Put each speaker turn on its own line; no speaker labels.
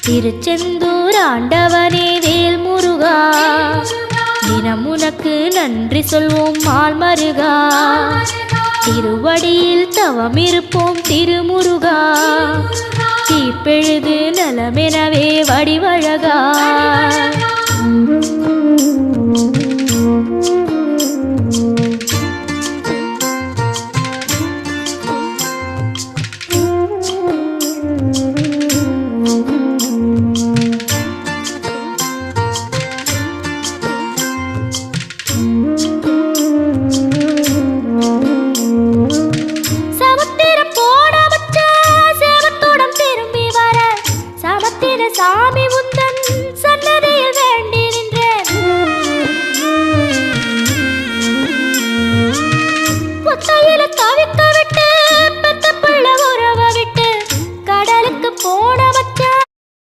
திருச்செந்தூர் ஆண்டவனே வேல் முருகா, தினம் உனக்கு நன்றி சொல்வோம் மால் மருகா. திருவடியில் தவம் இருப்போம் திருமுருகா, தீப்பெழுது நலமெனவே வடிவழகா. சாமி